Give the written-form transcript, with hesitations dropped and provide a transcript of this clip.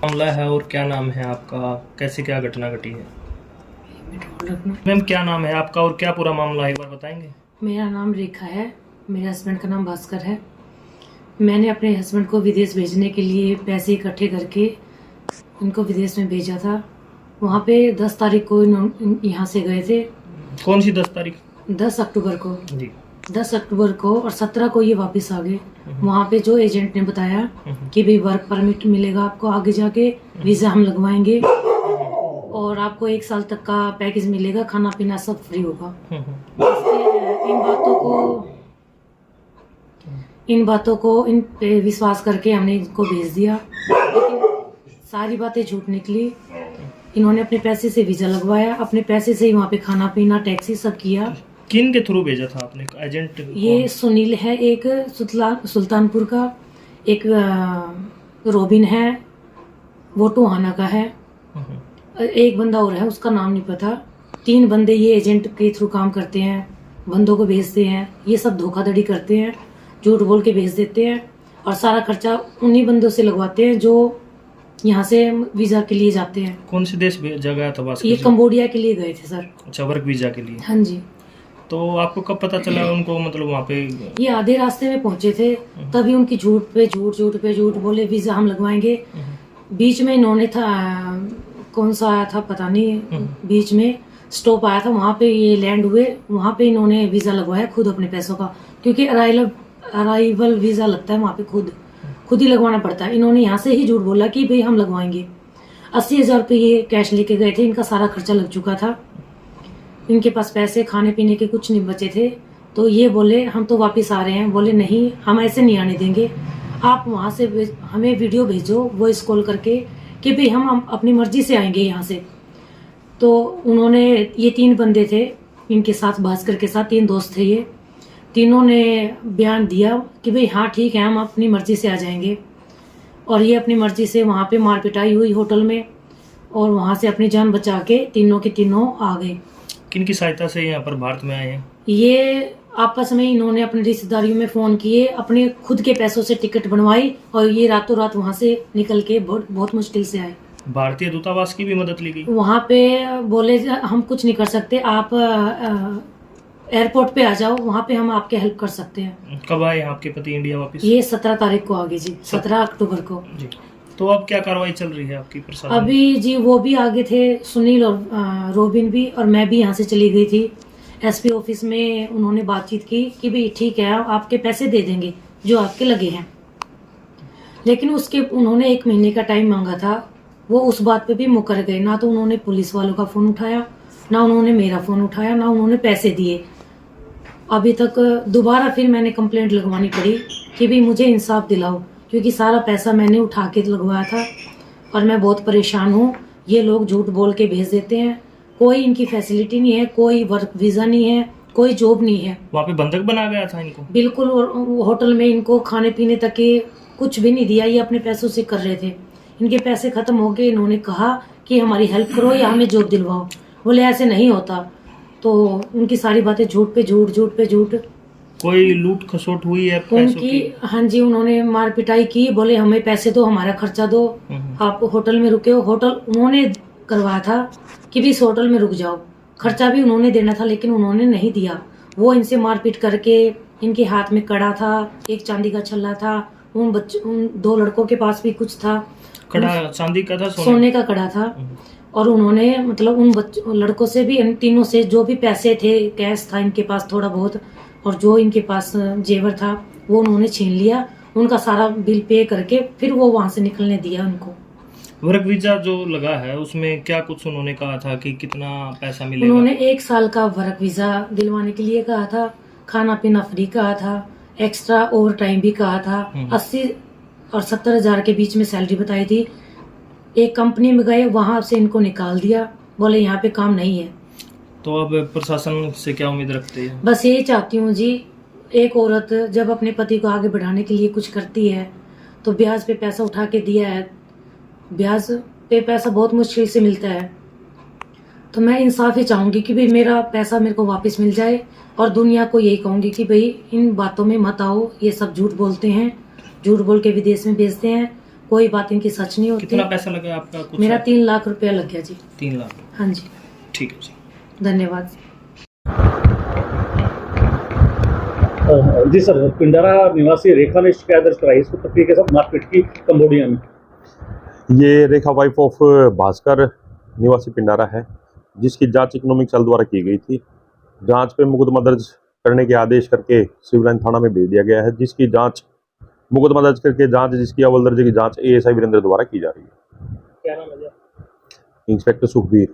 मामला है और क्या नाम है आपका, कैसे क्या घटना घटी है? मैम क्या नाम है आपका और क्या पूरा मामला है, एक बार बताएंगे? मेरा नाम रेखा है, मेरे हस्बैंड का नाम भास्कर है। मैंने अपने हस्बैंड को विदेश भेजने के लिए पैसे इकट्ठे करके उनको विदेश में भेजा था। वहाँ पे 10 तारीख को यहाँ से गए थे। कौन सी 10 तारीख? 10 अक्टूबर को जी। 10 अक्टूबर को और 17 को ये वापस आ गए। वहाँ पे जो एजेंट ने बताया कि भाई वर्क परमिट मिलेगा आपको, आगे जाके वीज़ा हम लगवाएंगे और आपको 1 साल तक का पैकेज मिलेगा, खाना पीना सब फ्री होगा। इन बातों को इन पे विश्वास करके हमने इनको भेज दिया, लेकिन सारी बातें झूठ निकली। इन्होंने अपने पैसे से वीज़ा लगवाया, अपने पैसे से ही वहाँ पे खाना पीना टैक्सी सब किया। किन के थ्रू भेजा था आपने एजेंट? ये सुनील है एक सुल्तानपुर का, एक रोबिन है वो टोहाना का है, एक बंदा और है उसका नाम नहीं पता। 3 बंदे ये एजेंट के थ्रू काम करते हैं, बंदों को भेजते हैं। ये सब धोखाधड़ी करते हैं, झूठ बोल के भेज देते हैं और सारा खर्चा उन्हीं बंदों से लगवाते हैं जो यहाँ से वीज़ा के लिए जाते हैं। कौन से देश भेजा गया था? ये कंबोडिया के लिए गए थे सर। अच्छा, वर्क वीजा के लिए? हाँ जी। तो आपको कब पता चला उनको, मतलब वहाँ पे? ये आधे रास्ते में पहुंचे थे, तभी उनकी झूठ पे झूठ बोले वीज़ा हम लगवाएंगे। बीच में इन्होंने था, कौन सा आया था पता नहीं, बीच में स्टॉप आया था, वहाँ पे ये लैंड हुए, वहाँ पे इन्होंने वीज़ा लगवाया खुद अपने पैसों का, क्योंकि अराइवल वीज़ा लगता है वहाँ पे खुद ही लगवाना पड़ता है। इन्होंने यहाँ से ही झूठ बोला कि भाई हम लगवाएंगे। 80,000 रुपये ये कैश लेके गए थे, इनका सारा खर्चा लग चुका था, इनके पास पैसे खाने पीने के कुछ नहीं बचे थे। तो ये बोले हम तो वापस आ रहे हैं। बोले नहीं, हम ऐसे नहीं आने देंगे, आप वहाँ से हमें वीडियो भेजो वॉइस कॉल करके कि भाई हम अपनी मर्जी से आएंगे यहाँ से। तो उन्होंने, ये 3 बंदे थे इनके साथ, भास्कर के साथ 3 दोस्त थे, ये तीनों ने बयान दिया कि भाई हाँ ठीक है हम अपनी मर्जी से आ जाएंगे। और ये अपनी मर्जी से वहाँ पे मार पिटाई हुई होटल में और वहाँ से अपनी जान बचा के तीनों के तीनों आ गए। किनकी सहायता से यहाँ पर भारत में आए हैं? ये आपस में इन्होंने अपनी रिश्तेदारियों में फ़ोन किए, अपने खुद के पैसों से टिकट बनवाई और ये रातों रात वहाँ से निकल के बहुत मुश्किल से आए। भारतीय दूतावास की भी मदद ली गई? वहाँ पे बोले हम कुछ नहीं कर सकते, आप एयरपोर्ट पे आ जाओ, वहाँ पे हम आपके हेल्प कर सकते हैं। कब आए आपके पति इंडिया वापस? ये 17 तारीख को आ गए जी, 17 अक्टूबर को जी। तो अब क्या कार्रवाई चल रही है आपकी प्रशासन? अभी जी वो भी आगे थे, सुनील और रोबिन भी, और मैं भी यहाँ से चली गई थी एसपी ऑफिस में। उन्होंने बातचीत की कि भाई ठीक है आपके पैसे दे देंगे जो आपके लगे हैं, लेकिन उसके उन्होंने 1 महीने का टाइम मांगा था। वो उस बात पे भी मुकर गए, ना तो उन्होंने पुलिस वालों का फ़ोन उठाया, ना उन्होंने मेरा फ़ोन उठाया, ना उन्होंने पैसे दिए। अभी तक दोबारा फिर मैंने कंप्लेंट लगवानी पड़ी कि भाई मुझे इंसाफ दिलाओ, क्योंकि सारा पैसा मैंने उठा के लगवाया था और मैं बहुत परेशान हूँ। ये लोग झूठ बोल के भेज देते हैं, कोई इनकी फैसिलिटी नहीं है, कोई वर्क वीज़ा नहीं है, कोई जॉब नहीं है। वहाँ पे बंधक बना गया था इनको? बिल्कुल, और होटल में इनको खाने पीने तक के कुछ भी नहीं दिया, ये अपने पैसों से कर रहे थे। इनके पैसे खत्म हो गए, इन्होंने कहा कि हमारी हेल्प करो या हमें जॉब दिलवाओ। बोले ऐसे नहीं होता। तो उनकी सारी बातें झूठ पे झूठ। कोई लूट खसोट हुई है पैसों की? हाँ जी, उन्होंने मार पिटाई की, बोले हमें पैसे दो, हमारा खर्चा दो, आप होटल में रुके हो। होटल उन्होंने करवाया था कि भी इस होटल में रुक जाओ, खर्चा भी उन्होंने देना था, लेकिन उन्होंने नहीं दिया। वो इनसे मारपीट करके, इनके हाथ में कड़ा था, एक चांदी का छल्ला था, उन 2 लड़कों के पास भी कुछ था। कड़ा चांदी का था? सोने का कड़ा था। और उन्होंने मतलब उन लड़कों से भी, इन तीनों से जो भी पैसे थे, कैश था इनके पास थोड़ा बहुत, और जो इनके पास जेवर था वो उन्होंने छीन लिया। उनका सारा बिल पे करके फिर वो वहाँ से निकलने दिया उनको। वर्क वीजा जो लगा है उसमें क्या कुछ उन्होंने कहा था कि कितना पैसा मिलेगा? उन्होंने 1 साल का वर्क वीजा दिलवाने के लिए कहा था, खाना पीना फ्री कहा था, एक्स्ट्रा ओवर टाइम भी कहा था। 80 और 70,000 के बीच में सैलरी बताई थी। एक कंपनी में गए, वहां से इनको निकाल दिया, बोले यहाँ पे काम नहीं है। तो अब प्रशासन से क्या उम्मीद रखते हैं? बस यही चाहती हूँ जी, एक औरत जब अपने पति को आगे बढ़ाने के लिए कुछ करती है तो ब्याज पे पैसा उठा के दिया है, ब्याज पे पैसा बहुत मुश्किल से मिलता है, तो मैं इंसाफ ही चाहूँगी कि भाई मेरा पैसा मेरे को वापस मिल जाए। और दुनिया को यही कहूँगी कि भाई इन बातों में मत आओ, ये सब झूठ बोलते हैं, झूठ बोल के विदेश में भेजते हैं। कोई बात इनकी सच नहीं होती। कितना पैसा लगा आपका? कुछ मेरा 3 लाख रुपया लग गया जी। 3 लाख? हाँ जी। ठीक है जी, धन्यवाद। जी सर, पिंडारा निवासी रेखा ने शिकायत दर्ज कराई इसको पति के साथ मारपीट की कंबोडिया में। ये रेखा वाइफ ऑफ भास्कर निवासी पिंडारा है, जिसकी जांच इकोनॉमिक सेल द्वारा की गई थी। जांच पे मुकदमा दर्ज करने के आदेश करके सिविल लाइन थाना में भेज दिया गया है, जिसकी जांच मुकदमा दर्ज करके जांच जिसकी अव्वल दर्जे की जांच ASI वीरेंद्र द्वारा की जा रही है। क्या नाम है? इंस्पेक्टर सुखबीर।